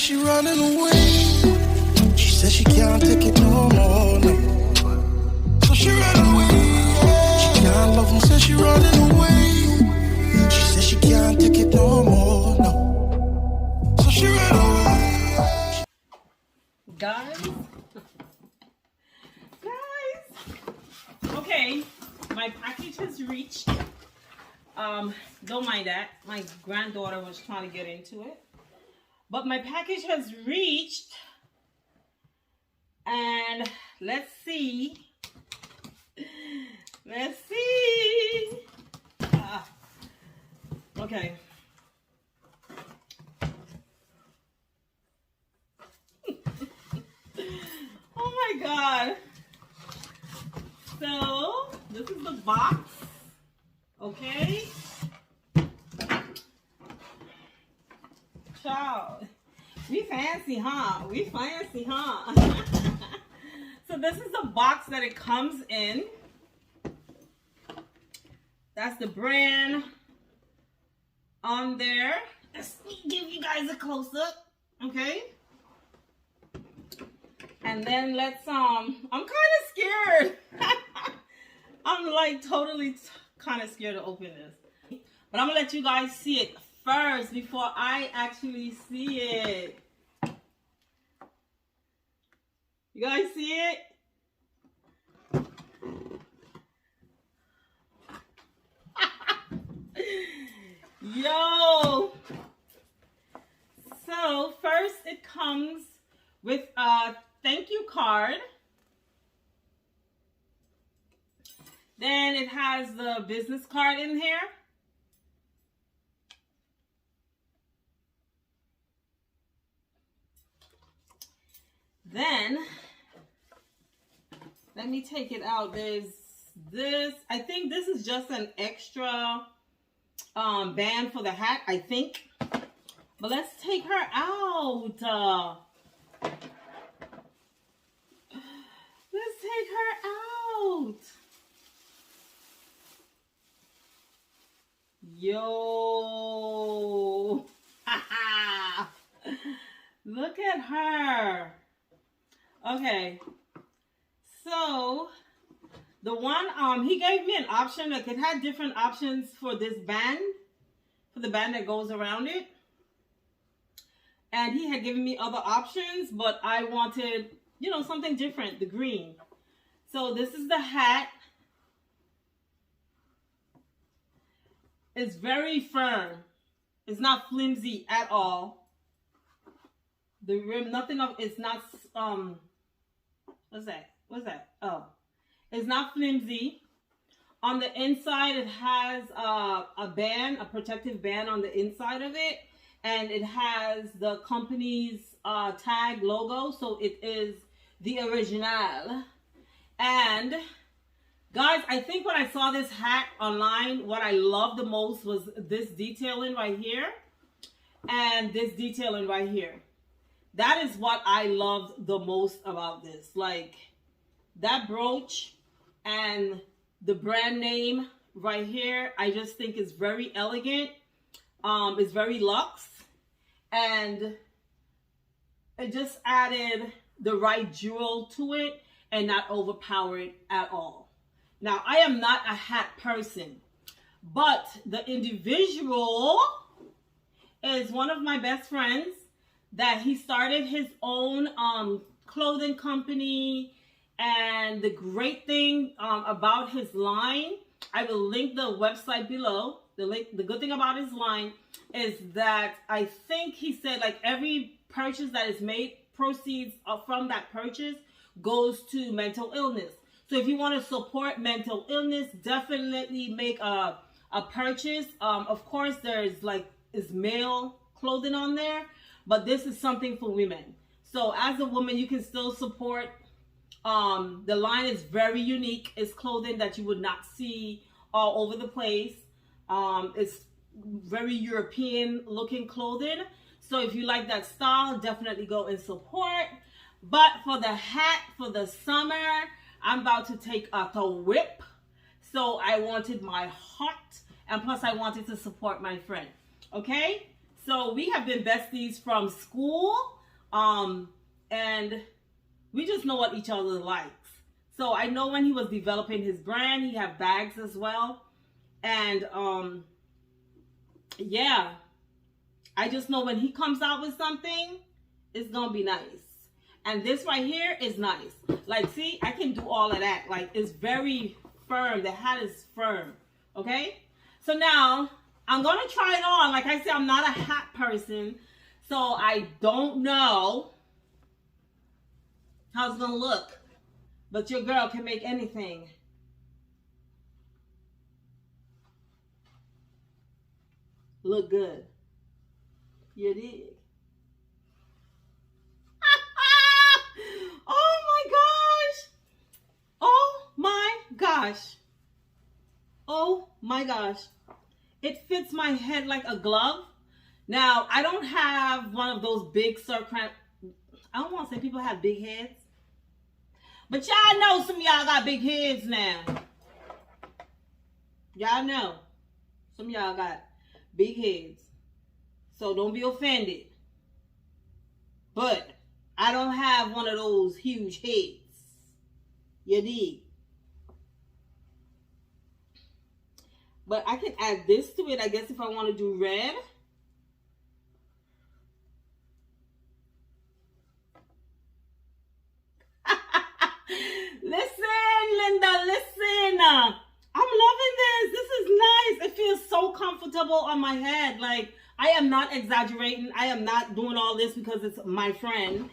she running away. She said she can't take it no more, no. So she ran away. She can't love him, said she running away. She said she can't take it no more, no. So she ran away. Guys, okay, my package has reached. Don't mind that. My granddaughter was trying to get into it. But my package has reached. And let's see. Let's see. Okay. Oh my God. So, this is the box. Okay. Child. We fancy, huh? We fancy, huh? So this is the box that it comes in. That's the brand on there. Let's give you guys a close-up. Okay. And then let's, I'm kind of scared. I'm like totally kind of scared to open this. But I'm going to let you guys see it first before I actually see it. You guys see it? Yo! So first it comes with a thank you card. Then it has the business card in here. Then, let me take it out. There's this. I think this is just an extra band for the hat, I think. But let's take her out. Let's take her out. Yo. Look at her. Okay. So, the one, he gave me an option. Like, it had different options for this band. For the band that goes around it. And he had given me other options. But I wanted, you know, something different. The green. So, this is the hat. It's very firm. It's not flimsy at all. The rim, nothing of, it's not, what's that? What's that? Oh, it's not flimsy. On the inside, it has a band, a protective band on the inside of it. And it has the company's tag logo. So it is the original. And guys, I think when I saw this hat online, what I loved the most was this detailing right here. And this detailing right here. That is what I loved the most about this. Like, that brooch and the brand name right here, I just think is very elegant. It's very luxe. And it just added the right jewel to it and not overpower it at all. Now, I am not a hat person, but the individual is one of my best friends that he started his own clothing company. And the great thing about his line, I will link the website below. The good thing about his line is that I think he said like every purchase that is made, proceeds from that purchase goes to mental illness. So if you want to support mental illness, definitely make a purchase. Of course, there's like is male clothing on there, but this is something for women. So as a woman, you can still support. The line is very unique. It's clothing that you would not see all over the place. It's very European looking clothing. So if you like that style, definitely go and support. But for the hat for the summer, I'm about to take a whip. So I wanted my heart, and plus I wanted to support my friend. Okay? So we have been besties from school, and we just know what each other likes. So I know when he was developing his brand, he had bags as well. And yeah, I just know when he comes out with something, it's gonna be nice. And this right here is nice. Like, see, I can do all of that. Like, it's very firm. The hat is firm. Okay? So now, I'm going to try it on. Like I said, I'm not a hat person. So I don't know how it's going to look. But your girl can make anything. Look good. You dig? Oh my gosh. Oh my gosh. Oh my gosh. It fits my head like a glove. Now, I don't have one of those big circle. I don't want to say people have big heads. But y'all know some of y'all got big heads now. Y'all know. Some of y'all got big heads. So don't be offended. But I don't have one of those huge heads. You dig? But I can add this to it, I guess, if I want to do red. Listen, Linda, listen. I'm loving this. This is nice. It feels so comfortable on my head. Like, I am not exaggerating. I am not doing all this because it's my friend.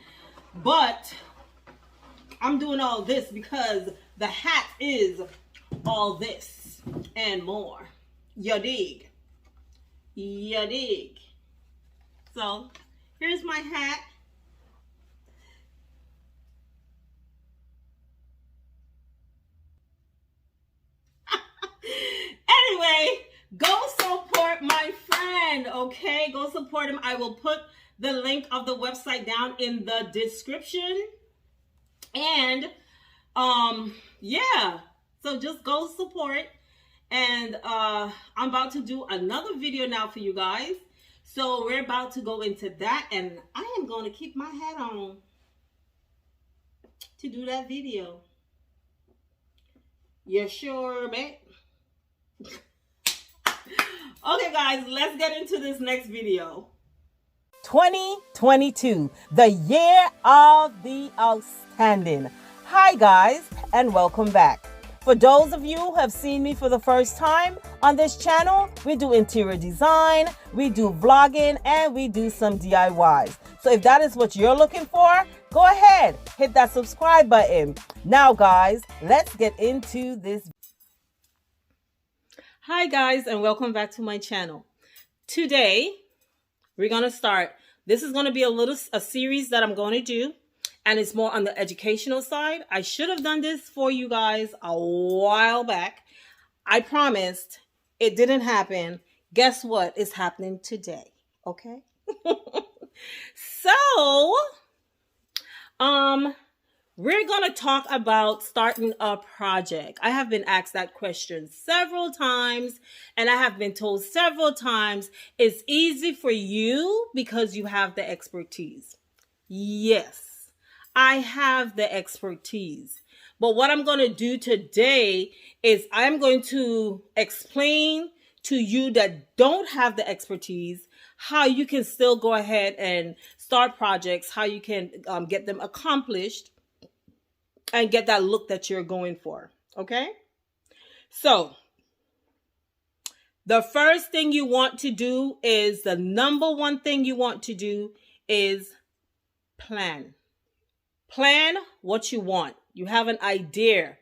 But I'm doing all this because the hat is all this and more. You dig? You dig? So, here's my hat. Anyway, go support my friend, okay? Go support him. I will put the link of the website down in the description. And, yeah. So just go support. And I'm about to do another video now for you guys. So we're about to go into that. And I am going to keep my hat on to do that video. You sure, man? Okay, guys, let's get into this next video. 2022, the year of the outstanding. Hi, guys, and welcome back. For those of you who have seen me for the first time on this channel, we do interior design, we do vlogging, and we do some DIYs. So if that is what you're looking for, go ahead, hit that subscribe button. Now, guys, let's get into this. Hi guys, and welcome back to my channel. Today we're gonna start. This is gonna be a series that I'm going to do, and it's more on the educational side. I should have done this for you guys a while back. I promised. It didn't happen. Guess what is happening today? Okay. So we're going to talk about starting a project. I have been asked that question several times, and I have been told several times it's easy for you because you have the expertise. Yes, I have the expertise. But what I'm going to do today is I'm going to explain to you that don't have the expertise how you can still go ahead and start projects, how you can get them accomplished, and get that look that you're going for, okay? So, the first thing you want to do is, the number one thing you want to do is plan. Plan what you want. You have an idea.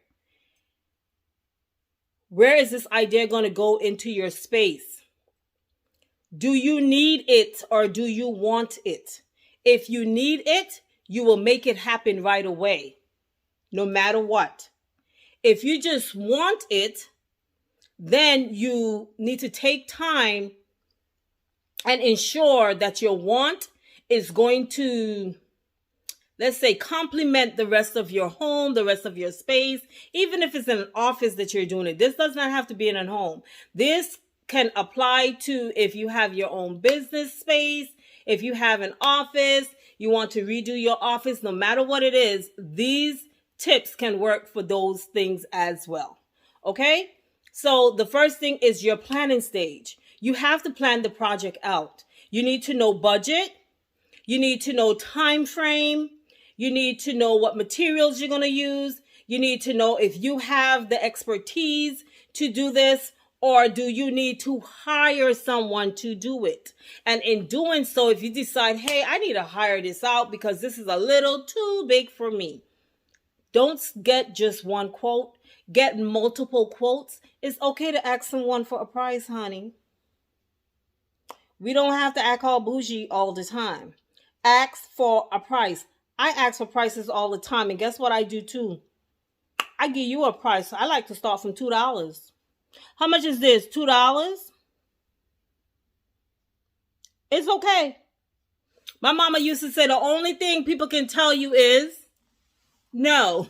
Where is this idea going to go into your space? Do you need it or do you want it? If you need it, you will make it happen right away. No matter what. If you just want it, then you need to take time and ensure that your want is going to, let's say, complement the rest of your home, the rest of your space. Even if it's in an office that you're doing it. This does not have to be in a home. This can apply to if you have your own business space, if you have an office, you want to redo your office, no matter what it is, these tips can work for those things as well. Okay? So the first thing is your planning stage. You have to plan the project out. You need to know budget. You need to know time frame. You need to know what materials you're going to use. You need to know if you have the expertise to do this, or do you need to hire someone to do it? And in doing so, if you decide, hey, I need to hire this out because this is a little too big for me, don't get just one quote. Get multiple quotes. It's okay to ask someone for a price, honey. We don't have to act all bougie all the time. Ask for a price. I ask for prices all the time. And guess what I do too? I give you a price. I like to start from $2. How much is this? $2? It's okay. My mama used to say the only thing people can tell you is no.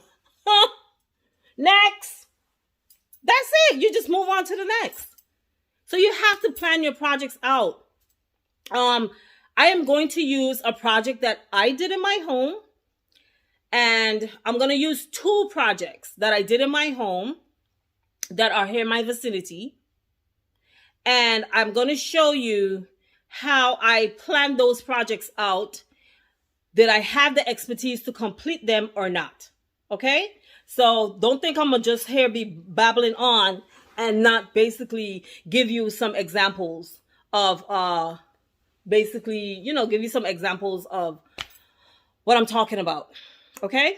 Next. That's it. You just move on to the next. So you have to plan your projects out. I am going to use a project that I did in my home. And I'm going to use 2 projects that I did in my home that are here in my vicinity. And I'm going to show you how I planned those projects out. Did I have the expertise to complete them or not? Okay? So don't think I'm going to just here be babbling on and not basically give you some examples of, give you some examples of what I'm talking about. Okay?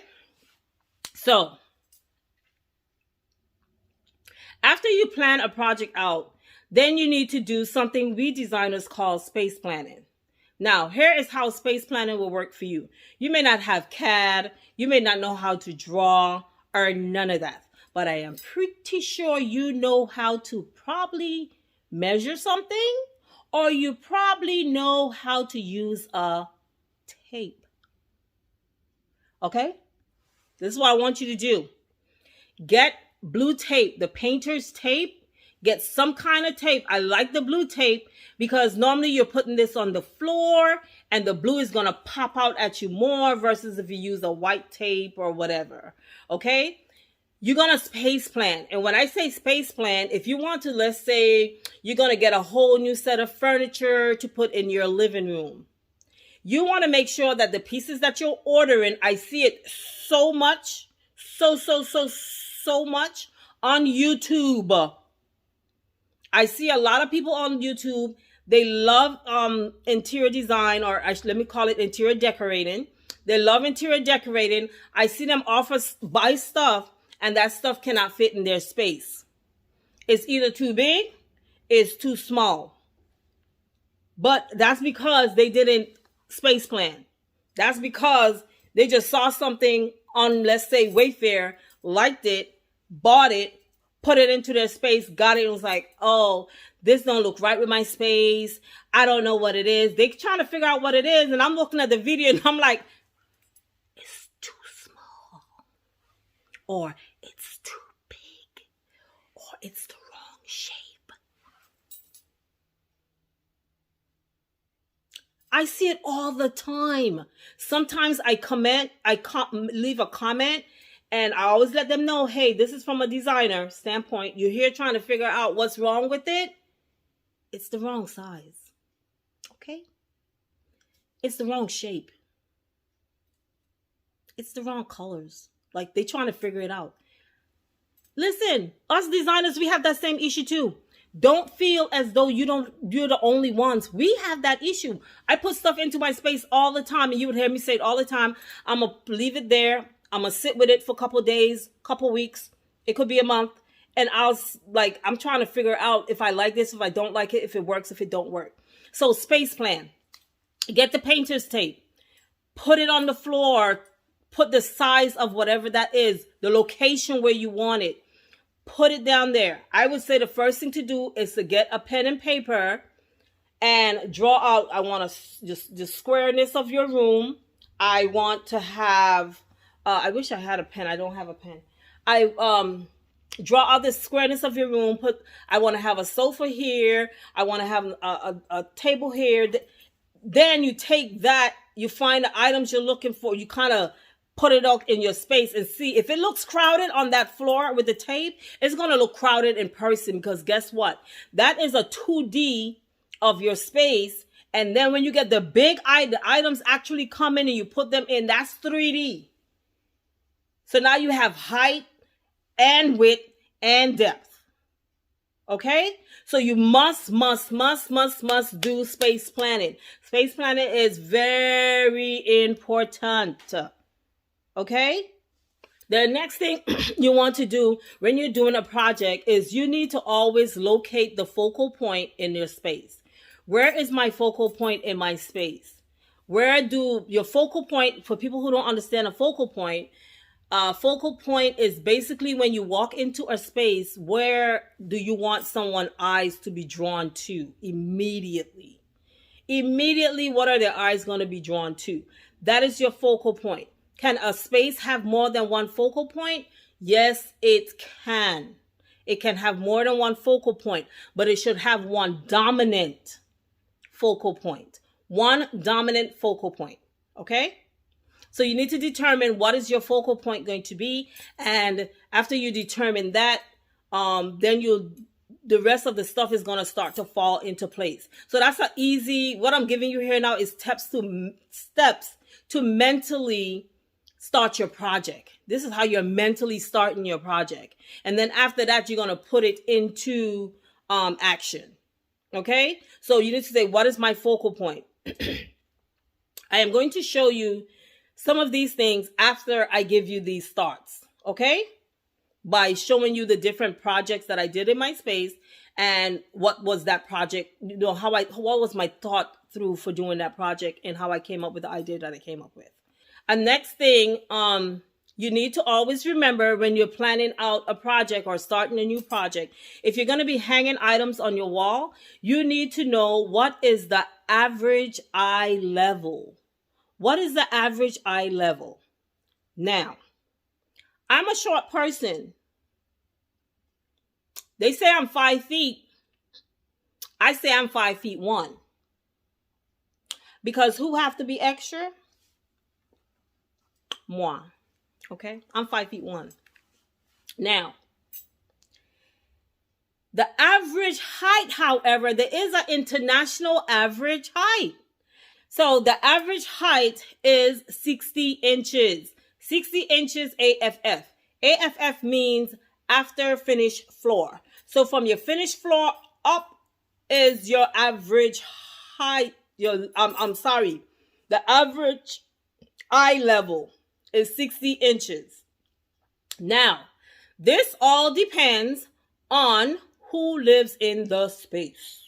So, after you plan a project out, then you need to do something we designers call space planning. Now, here is how space planning will work for you. You may not have CAD, you may not know how to draw, or none of that. But I am pretty sure you know how to probably measure something, or you probably know how to use a tape. Okay? This is what I want you to do. Get blue tape, the painter's tape. Get some kind of tape. I like the blue tape because normally you're putting this on the floor and the blue is going to pop out at you more versus if you use a white tape or whatever. Okay? You're going to space plan. And when I say space plan, if you want to, let's say you're going to get a whole new set of furniture to put in your living room. You want to make sure that the pieces that you're ordering, I see it so much, so much on YouTube. I see a lot of people on YouTube. They love interior design, or let me call it interior decorating. They love interior decorating. I see them buy stuff, and that stuff cannot fit in their space. It's either too big, it's too small. But that's because they didn't space plan. That's because they just saw something on, let's say, Wayfair, liked it, bought it, put it into their space, got it, and was like, oh, this don't look right with my space. I don't know what it is. They trying to figure out what it is, and I'm looking at the video, and I'm like, it's too small, or it's too big, or it's the wrong shape. I see it all the time. Sometimes I leave a comment, and I always let them know, hey, this is from a designer standpoint. You're here trying to figure out what's wrong with it. It's the wrong size. Okay? It's the wrong shape. It's the wrong colors. Like, they trying to figure it out. Listen, us designers, we have that same issue too. Don't feel as though you're the only ones. We have that issue. I put stuff into my space all the time, and you would hear me say it all the time. I'm going to leave it there. I'm going to sit with it for a couple of days, couple weeks. It could be a month. And I'm trying to figure out if I like this, if I don't like it, if it works, if it don't work. So space plan. Get the painter's tape. Put it on the floor. Put the size of whatever that is, the location where you want it. Put it down there. I would say the first thing to do is to get a pen and paper and draw out. I want to just squareness of your room. I want to have, I wish I had a pen. I don't have a pen. Draw out the squareness of your room. I want to have a sofa here. I want to have a table here. Then you take that, you find the items you're looking for. You kind of put it out in your space and see if it looks crowded on that floor with the tape. It's going to look crowded in person, because guess what? That is a 2D of your space. And then when you get the the items actually come in and you put them in, that's 3D. So now you have height and width and depth. Okay? So you must do space planning. Space planning is very important. Okay? The next thing you want to do when you're doing a project is you need to always locate the focal point in your space. Where is my focal point in my space? Where do your focal point, for people who don't understand a focal point is basically when you walk into a space, where do you want someone's eyes to be drawn to immediately? Immediately, what are their eyes going to be drawn to? That is your focal point. Can a space have more than one focal point? Yes, it can. It can have more than one focal point, but it should have one dominant focal point. One dominant focal point. Okay? So you need to determine what is your focal point going to be. And after you determine that, then the rest of the stuff is going to start to fall into place. So that's what I'm giving you here now is steps to mentally start your project. This is how you're mentally starting your project. And then after that, you're going to put it into action. Okay? So you need to say, what is my focal point? I am going to show you some of these things after I give you these thoughts. Okay? By showing you the different projects that I did in my space and what was that project, what was my thought through for doing that project and how I came up with the idea that I came up with. And next thing, you need to always remember when you're planning out a project or starting a new project, if you're going to be hanging items on your wall, you need to know what is the average eye level. What is the average eye level? Now, I'm a short person. They say I'm 5 feet. I say I'm 5'1". Because who have to be extra? Moi. Okay? I'm 5'1". Now, the average height, however, there is an international average height. So the average height is 60 inches. 60 inches AFF. AFF means after finished floor. So from your finished floor up is your average height. The average eye level is 60 inches. Now, this all depends on who lives in the space.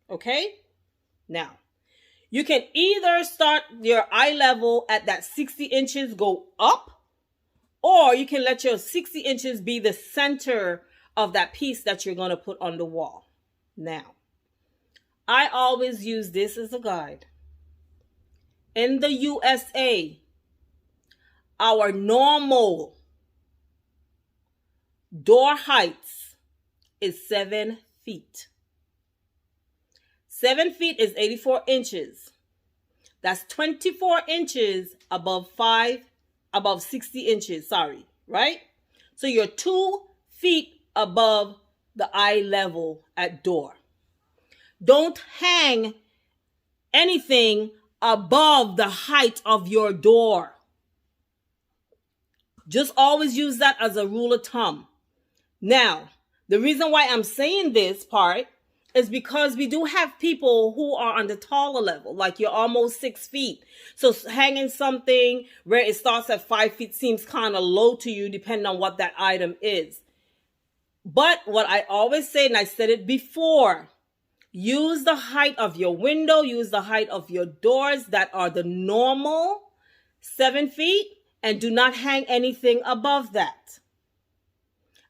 Okay? Now, you can either start your eye level at that 60 inches, go up, or you can let your 60 inches be the center of that piece that you're going to put on the wall. Now, I always use this as a guide. In the USA, our normal door heights is 7 feet. 7 feet is 84 inches. That's 24 inches above 60 inches, right? So you're 2 feet above the eye level at door. Don't hang anything above the height of your door. Just always use that as a rule of thumb. Now, the reason why I'm saying this part is because we do have people who are on the taller level, like you're almost 6 feet. So hanging something where it starts at 5 feet seems kind of low to you, depending on what that item is. But what I always say, and I said it before, use the height of your window, use the height of your doors that are the normal 7 feet, and do not hang anything above that.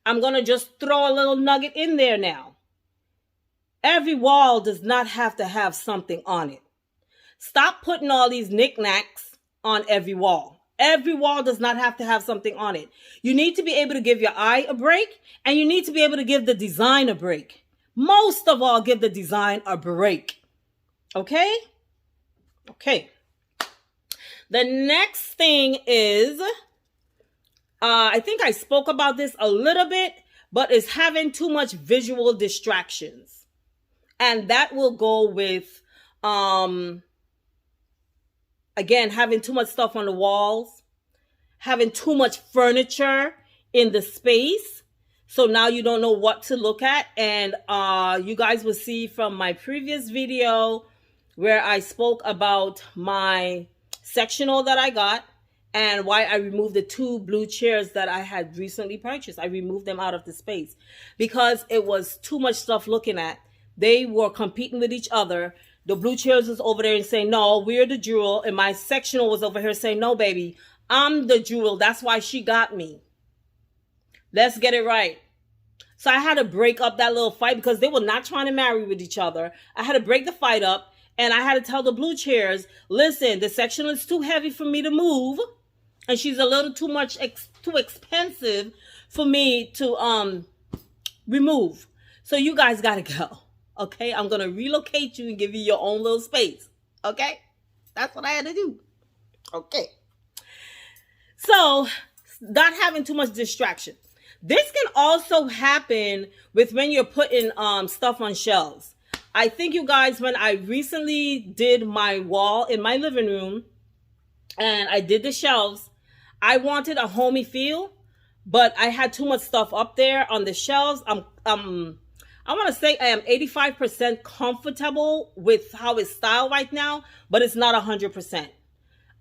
I'm going to just throw a little nugget in there now. Every wall does not have to have something on it. Stop putting all these knickknacks on every wall. Every wall does not have to have something on it. You need to be able to give your eye a break, and you need to be able to give the design a break. Most of all, give the design a break. Okay? Okay. The next thing is, I think I spoke about this a little bit, but it's having too much visual distractions. And that will go with, again, having too much stuff on the walls, having too much furniture in the space. So now you don't know what to look at. And you guys will see from my previous video where I spoke about my sectional that I got and why I removed the 2 blue chairs that I had recently purchased. I removed them out of the space because it was too much stuff looking at. They were competing with each other. The blue chairs was over there and saying, no, we're the jewel. And my sectional was over here saying, no, baby, I'm the jewel. That's why she got me. Let's get it right. So I had to break up that little fight because they were not trying to marry with each other. I had to break the fight up, and I had to tell the blue chairs, listen, the sectional is too heavy for me to move, and she's a little too expensive for me to remove. So you guys got to go. Okay? I'm going to relocate you and give you your own little space. Okay? That's what I had to do. Okay. So, not having too much distraction. This can also happen with when you're putting stuff on shelves. I think you guys, when I recently did my wall in my living room and I did the shelves, I wanted a homey feel, but I had too much stuff up there on the shelves. I want to say I am 85% comfortable with how it's styled right now, but it's not 100%.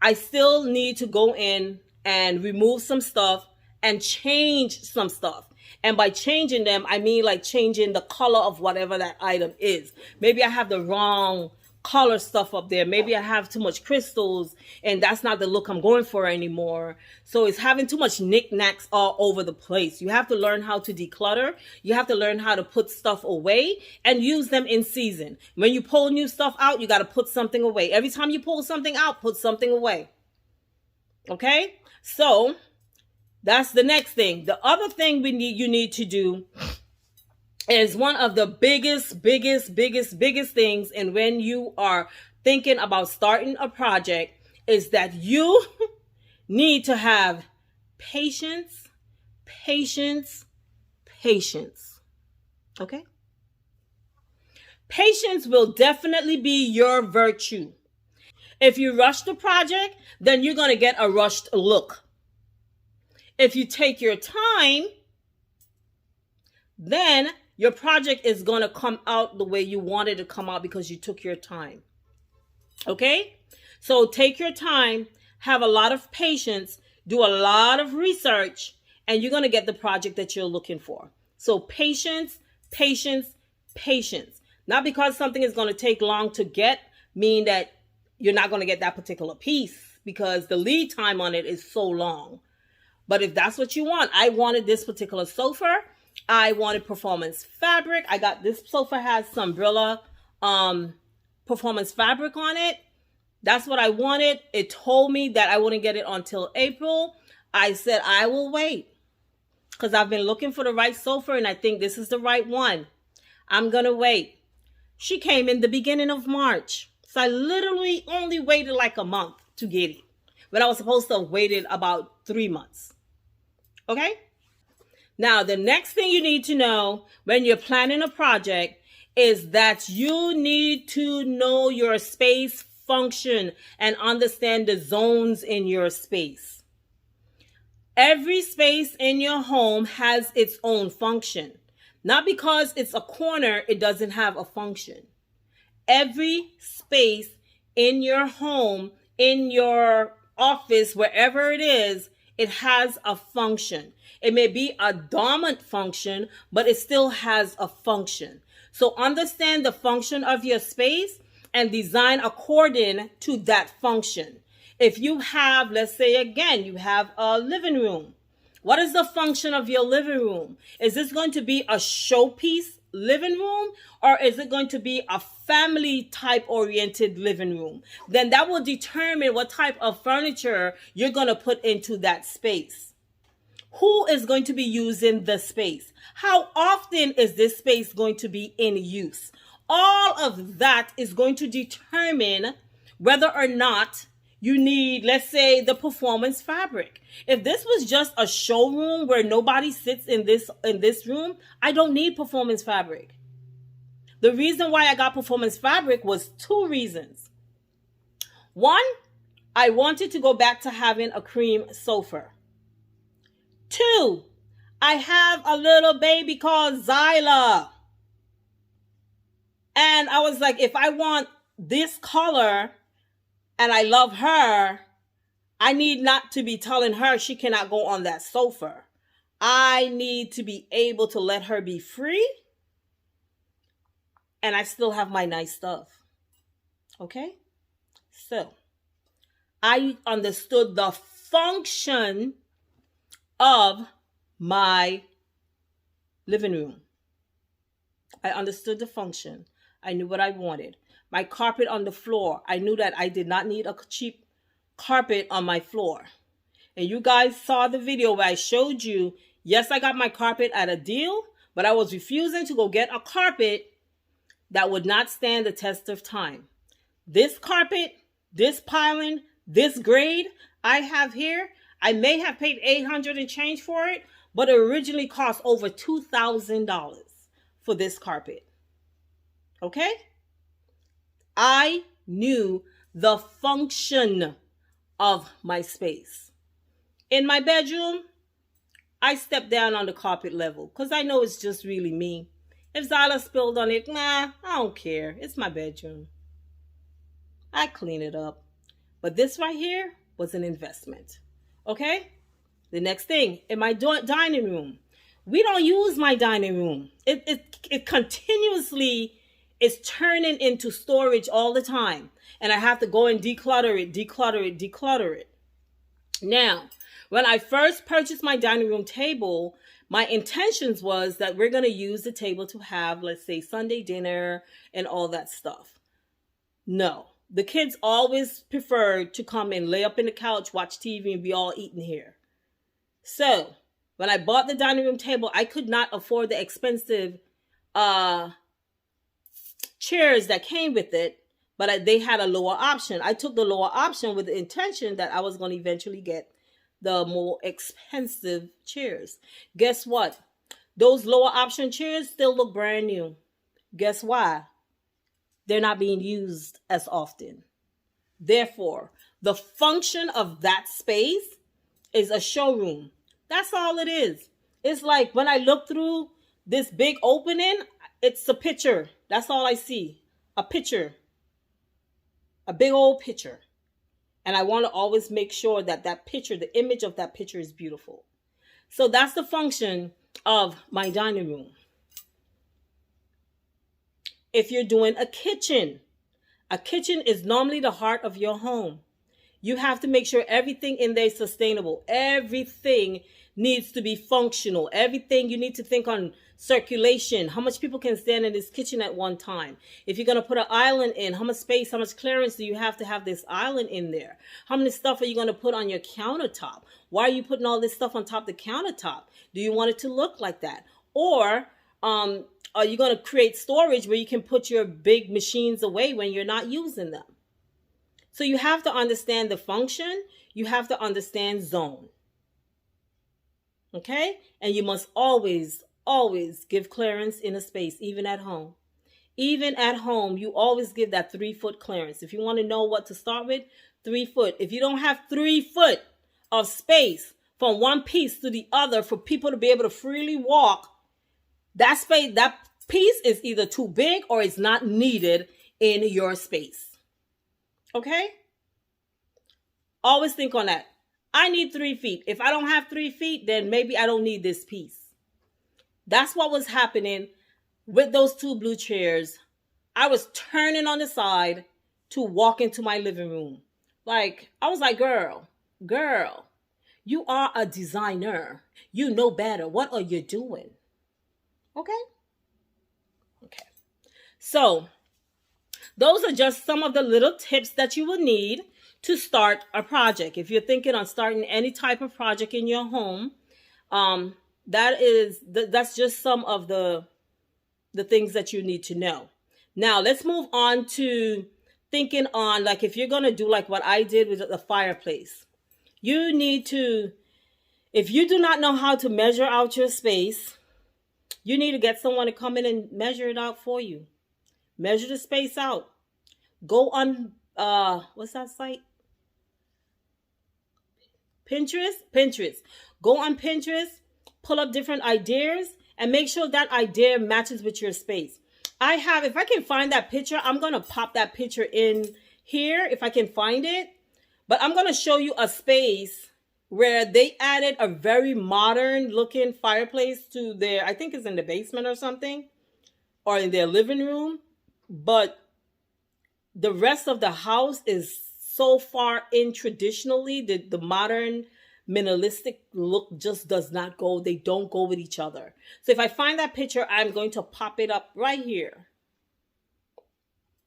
I still need to go in and remove some stuff and change some stuff. And by changing them, I mean like changing the color of whatever that item is. Maybe I have the wrong color stuff up there. Maybe I have too much crystals and that's not the look I'm going for anymore. So it's having too much knickknacks all over the place. You have to learn how to declutter. You have to learn how to put stuff away and use them in season. When you pull new stuff out, you got to put something away. Every time you pull something out, put something away. Okay? So that's the next thing. The other thing you need to do is one of the biggest things. And when you are thinking about starting a project is that you need to have patience. Okay? Patience will definitely be your virtue. If you rush the project, then you're going to get a rushed look. If you take your time, then your project is going to come out the way you want it to come out because you took your time. Okay? So take your time, have a lot of patience, do a lot of research, and you're going to get the project that you're looking for. So patience. Not because something is going to take long to get, mean that you're not going to get that particular piece because the lead time on it is so long. But if that's what you want, I wanted this particular sofa. I wanted performance fabric. I got this sofa has some Brilla performance fabric on it. That's what I wanted. It told me that I wouldn't get it until April. I said, I will wait because I've been looking for the right sofa and I think this is the right one. I'm going to wait. She came in the beginning of March. So I literally only waited like a month to get it. But I was supposed to have waited about 3 months. Okay? Now, the next thing you need to know when you're planning a project is that you need to know your space function and understand the zones in your space. Every space in your home has its own function. Not because it's a corner, it doesn't have a function. Every space in your home, in your office, wherever it is, it has a function. It may be a dormant function, but it still has a function. So understand the function of your space and design according to that function. If you have, let's say again, you have a living room. What is the function of your living room? Is this going to be a showpiece living room, or is it going to be a family type oriented living room? Then that will determine what type of furniture you're going to put into that space. Who is going to be using the space? How often is this space going to be in use? All of that is going to determine whether or not you need, let's say, the performance fabric. If this was just a showroom where nobody sits in this room, I don't need performance fabric. The reason why I got performance fabric was 2 reasons. 1, I wanted to go back to having a cream sofa. 2, I have a little baby called Zyla. And I was like, if I want this color and I love her, I need not to be telling her she cannot go on that sofa. I need to be able to let her be free. And I still have my nice stuff. Okay? So, I understood the function of my living room. I understood the function. I knew what I wanted. My carpet on the floor, I knew that I did not need a cheap carpet on my floor. And you guys saw the video where I showed you, yes, I got my carpet at a deal, but I was refusing to go get a carpet that would not stand the test of time. This carpet, this piling, this grade I have here, I may have paid $800 and change for it, but it originally cost over $2,000 for this carpet. Okay? I knew the function of my space. In my bedroom, I stepped down on the carpet level because I know it's just really me. If Zyla spilled on it, I don't care. It's my bedroom. I clean it up. But this right here was an investment. Okay? The next thing, in my dining room. We don't use my dining room. It continuously is turning into storage all the time. And I have to go and declutter it. Now, when I first purchased my dining room table, my intentions was that we're going to use the table to have, let's say, Sunday dinner and all that stuff. No. The kids always preferred to come and lay up in the couch, watch TV, and be all eating here. So, when I bought the dining room table, I could not afford the expensive chairs that came with it, but they had a lower option. I took the lower option with the intention that I was going to eventually get the more expensive chairs. Guess what? Those lower option chairs still look brand new. Guess why? They're not being used as often. Therefore, the function of that space is a showroom. That's all it is. It's like when I look through this big opening, it's a picture. That's all I see. A picture. A big old picture. And I want to always make sure that that picture, the image of that picture is beautiful. So that's the function of my dining room. If you're doing a kitchen is normally the heart of your home. You have to make sure everything in there is sustainable. Everything needs to be functional. Everything, you need to think on circulation. How much people can stand in this kitchen at one time? If you're going to put an island in, how much space, how much clearance do you have to have this island in there? How many stuff are you going to put on your countertop? Why are you putting all this stuff on top of the countertop? Do you want it to look like that? Or are you going to create storage where you can put your big machines away when you're not using them? So you have to understand the function. You have to understand zone. Okay? And you must always give clearance in a space, even at home. Even at home, you always give that 3-foot clearance. If you want to know what to start with, 3 foot. If you don't have 3 foot of space from one piece to the other for people to be able to freely walk, that space, that piece is either too big or it's not needed in your space. Okay? Always think on that. I need 3 feet. If I don't have 3 feet, then maybe I don't need this piece. That's what was happening with those 2 blue chairs. I was turning on the side to walk into my living room. I was like, girl, you are a designer. You know better. What are you doing? Okay? So those are just some of the little tips that you will need to start a project. If you're thinking on starting any type of project in your home, that's just some of the things that you need to know. Now let's move on to thinking on, like, if you're going to do like what I did with the fireplace, you need to, if you do not know how to measure out your space, you need to get someone to come in and measure it out for you. Measure the space out. Go on, what's that site? Pinterest. Go on Pinterest, pull up different ideas, and make sure that idea matches with your space. If I can find that picture, I'm going to pop that picture in here if I can find it. But I'm going to show you a space where they added a very modern looking fireplace to their, I think it's in the basement or something, or in their living room. But the rest of the house is so far in traditionally, the modern minimalistic look just does not go. They don't go with each other. So if I find that picture, I'm going to pop it up right here.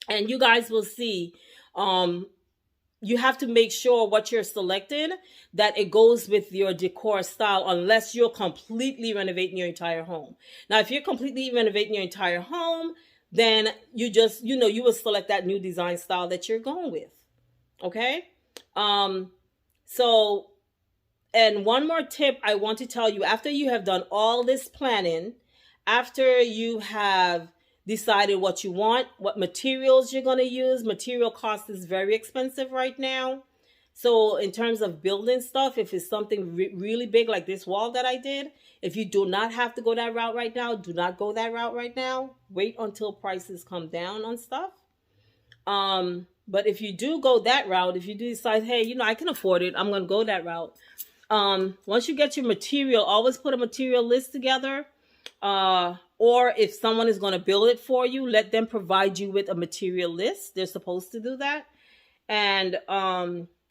And you guys will see, you have to make sure what you're selecting, that it goes with your decor style, unless you're completely renovating your entire home. Now, if you're completely renovating your entire home, then you just, you will select that new design style that you're going with. Okay. So, and one more tip I want to tell you, after you have done all this planning, after you have decided what you want, what materials you're going to use, material cost is very expensive right now. So in terms of building stuff, if it's something really big like this wall that I did, if you do not have to go that route right now, do not go that route right now. Wait until prices come down on stuff. But if you do go that route, if you do decide, hey, I can afford it, I'm going to go that route. Once you get your material, always put a material list together. Or if someone is going to build it for you, let them provide you with a material list. They're supposed to do that. And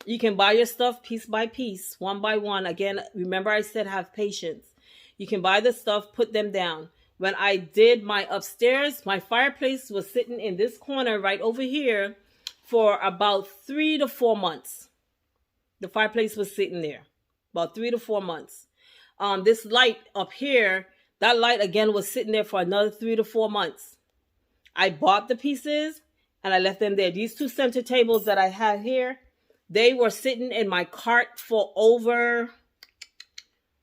you can buy your stuff piece by piece, one by one. Again, remember I said have patience. You can buy the stuff, put them down. When I did my upstairs, my fireplace was sitting in this corner right over here for about 3 to 4 months. The fireplace was sitting there about 3 to 4 months. This light up here, that light again was sitting there for another 3 to 4 months. I bought the pieces and I left them there. These 2 center tables that I have here, they were sitting in my cart for over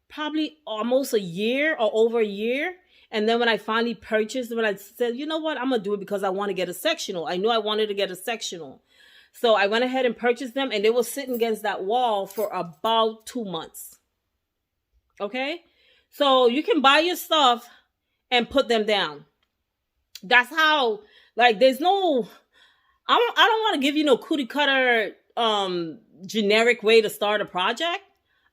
probably almost a year or over a year. And then when I finally purchased them, I said, you know what, I'm going to do it because I want to get a sectional. I knew I wanted to get a sectional. So I went ahead and purchased them, and they were sitting against that wall for about 2 months. Okay? So you can buy your stuff and put them down. That's how, like, there's no, I don't want to give you no cookie cutter, generic way to start a project.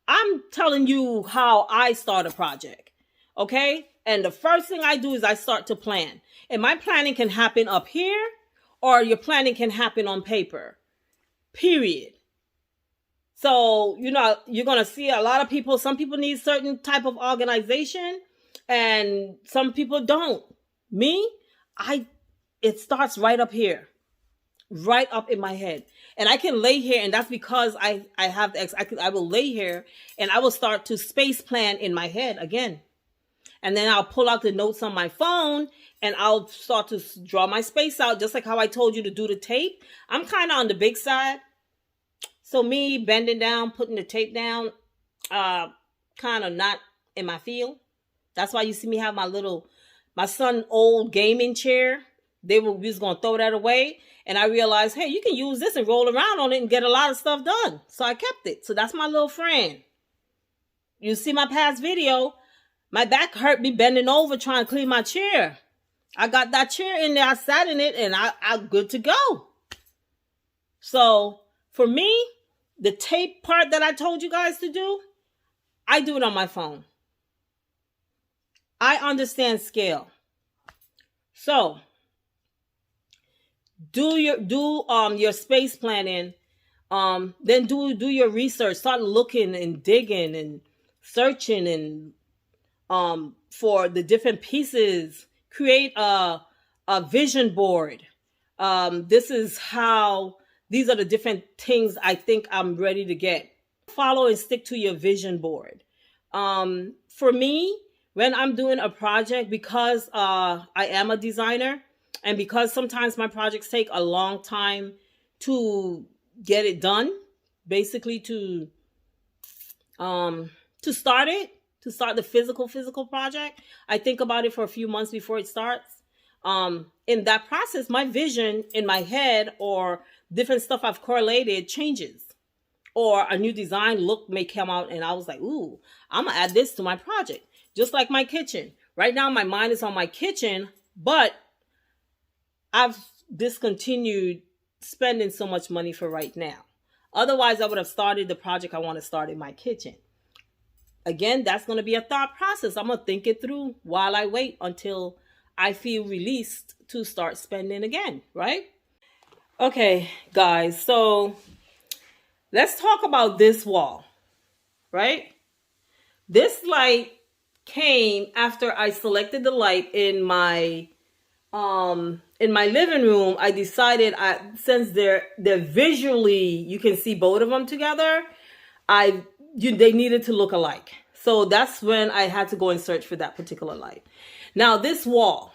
I'm telling you how I start a project. Okay? And the first thing I do is I start to plan. And my planning can happen up here, or your planning can happen on paper. Period. So, you're going to see a lot of people. Some people need certain type of organization and some people don't. Me, it starts right up here, right up in my head. And I can lay here, and that's because I will lay here and I will start to space plan in my head again. And then I'll pull out the notes on my phone and I'll start to draw my space out, just like how I told you to do the tape. I'm kind of on the big side. So me bending down, putting the tape down, kind of not in my field. That's why you see me have my son's old gaming chair. We was going to throw that away. And I realized, hey, you can use this and roll around on it and get a lot of stuff done. So I kept it. So that's my little friend. You see my past video. My back hurt me bending over trying to clean my chair. I got that chair in there. I sat in it and I'm good to go. So for me, the tape part that I told you guys to do, I do it on my phone. I understand scale. So do your space planning. Then do your research. Start looking and digging and searching and for the different pieces. Create a a vision board. This is how, these are the different things I think I'm ready to get. Follow and stick to your vision board. For me, when I'm doing a project, because I am a designer, and because sometimes my projects take a long time to get it done, basically to start it, to start the physical project, I think about it for a few months before it starts. In that process, my vision in my head or different stuff I've correlated changes, or a new design look may come out, and I was like, ooh, I'm gonna add this to my project. Just like my kitchen. Right now, my mind is on my kitchen, but I've discontinued spending so much money for right now. Otherwise, I would have started the project I want to start in my kitchen. Again, that's going to be a thought process. I'm going to think it through while I wait until I feel released to start spending again, right? Okay, guys, so let's talk about this wall, right? This light came after I selected the light in my living room. I decided, since they're visually, you can see both of them together, they needed to look alike. So that's when I had to go and search for that particular light. Now this wall,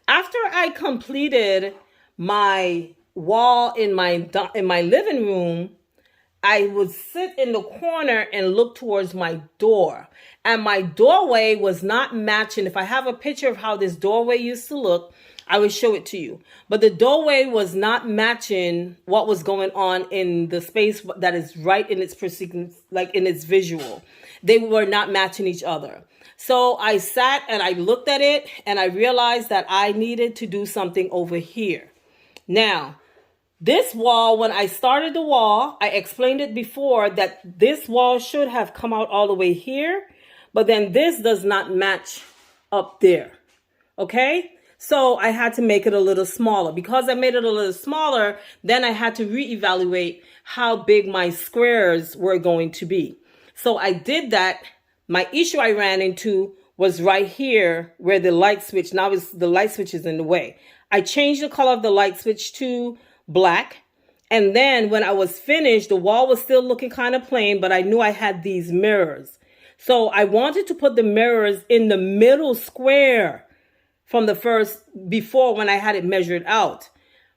after I completed my wall in my living room, I would sit in the corner and look towards my door. And my doorway was not matching. If I have a picture of how this doorway used to look, I would show it to you. But the doorway was not matching what was going on in the space that is right in its like in its visual. They were not matching each other. So I sat and I looked at it and I realized that I needed to do something over here. Now, this wall, when I started the wall, I explained it before that this wall should have come out all the way here, but then this does not match up there. Okay? So I had to make it a little smaller. Because I made it a little smaller, then I had to reevaluate how big my squares were going to be. So I did that. My issue I ran into was right here where the light switch, now the light switch is in the way. I changed the color of the light switch to black. And then when I was finished, the wall was still looking kind of plain, but I knew I had these mirrors. So I wanted to put the mirrors in the middle square from the first, before when I had it measured out.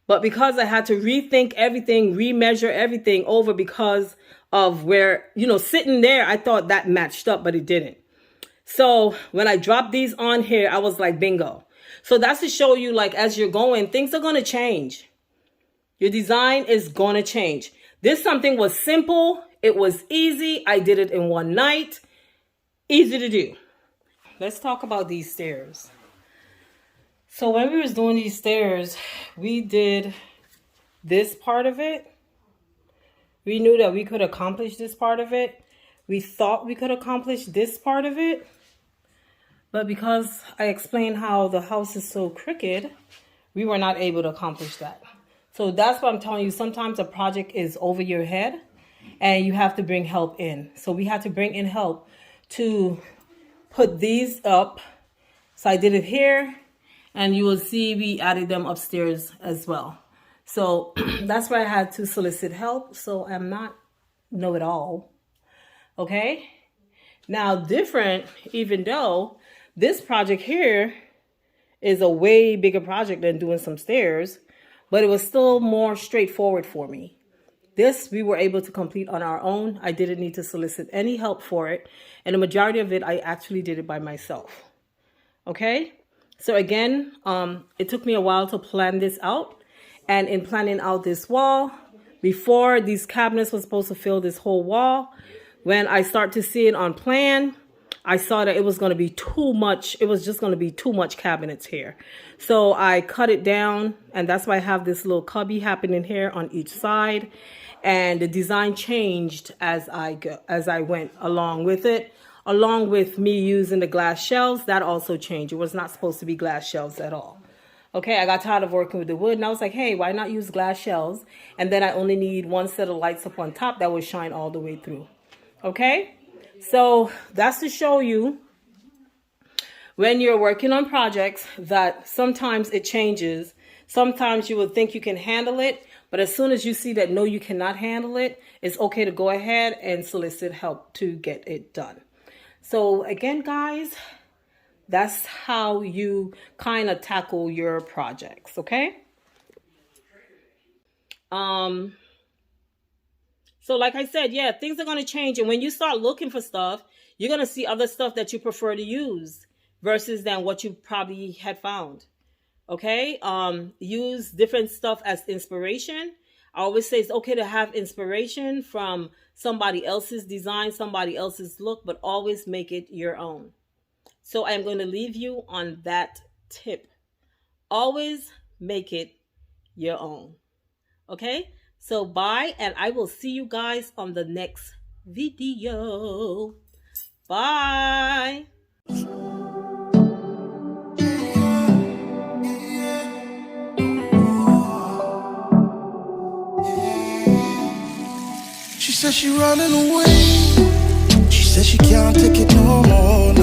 But because I had to rethink everything, remeasure everything over because of where, sitting there, I thought that matched up, but it didn't. So when I dropped these on here, I was like, bingo. So that's to show you, like, as you're going, things are going to change. Your design is going to change. This something was simple. It was easy. I did it in one night. Easy to do. Let's talk about these stairs. So when we was doing these stairs, we did this part of it. We knew that we could accomplish this part of it. We thought we could accomplish this part of it. But because I explained how the house is so crooked, we were not able to accomplish that. So that's what I'm telling you. Sometimes a project is over your head and you have to bring help in. So we had to bring in help to put these up. So I did it here, and you will see we added them upstairs as well. So that's why I had to solicit help. So I'm not know-it-all. Okay. Now different, even though this project here is a way bigger project than doing some stairs, but it was still more straightforward for me. This we were able to complete on our own. I didn't need to solicit any help for it. And the majority of it, I actually did it by myself. Okay. So again, it took me a while to plan this out. And in planning out this wall, before these cabinets were supposed to fill this whole wall, when I start to see it on plan, I saw that it was going to be too much. It was just going to be too much cabinets here. So I cut it down, and that's why I have this little cubby happening here on each side. And the design changed as I went along with it. Along with me using the glass shelves, that also changed. It was not supposed to be glass shelves at all. Okay, I got tired of working with the wood, and I was like, hey, why not use glass shelves? And then I only need one set of lights up on top that will shine all the way through. Okay, so that's to show you when you're working on projects that sometimes it changes. Sometimes you would think you can handle it, but as soon as you see that no, you cannot handle it, it's okay to go ahead and solicit help to get it done. So again, guys, that's how you kind of tackle your projects, okay? So like I said, yeah, things are going to change. And when you start looking for stuff, you're going to see other stuff that you prefer to use versus than what you probably had found. Okay? Use different stuff as inspiration. I always say it's okay to have inspiration from somebody else's design, somebody else's look, but always make it your own. So I'm going to leave you on that tip. Always make it your own. Okay? So bye, and I will see you guys on the next video. Bye. She said she running away. She said she can't take it no more.